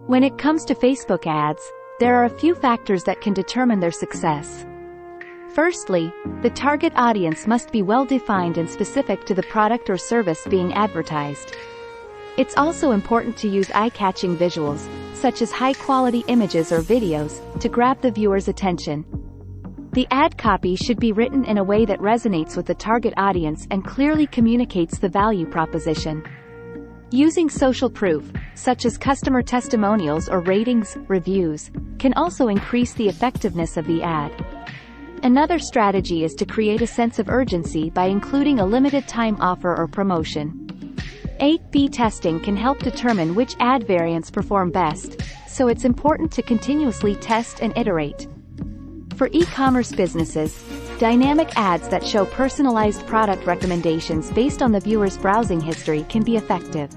When it comes to Facebook ads, there are a few factors that can determine their success. Firstly, the target audience must be well-defined and specific to the product or service being advertised. It's also important to use eye-catching visuals, such as high-quality images or videos, to grab the viewer's attention. The ad copy should be written in a way that resonates with the target audience and clearly communicates the value proposition. Using social proof, such as customer testimonials or ratings, reviews, can also increase the effectiveness of the ad. Another strategy is to create a sense of urgency by including a limited-time offer or promotion. A/B testing can help determine which ad variants perform best, so it's important to continuously test and iterate. For e-commerce businesses, dynamic ads that show personalized product recommendations based on the viewer's browsing history can be effective.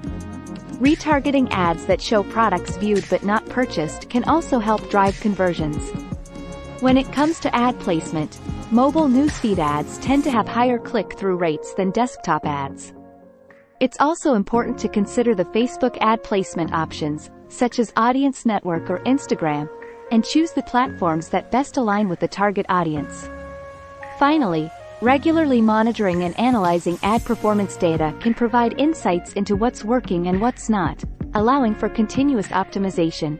Retargeting ads that show products viewed but not purchased can also help drive conversions. When it comes to ad placement, mobile newsfeed ads tend to have higher click-through rates than desktop ads. It's also important to consider the Facebook ad placement options, such as Audience Network or Instagram, and choose the platforms that best align with the target audience. Finally, regularly monitoring and analyzing ad performance data can provide insights into what's working and what's not, allowing for continuous optimization.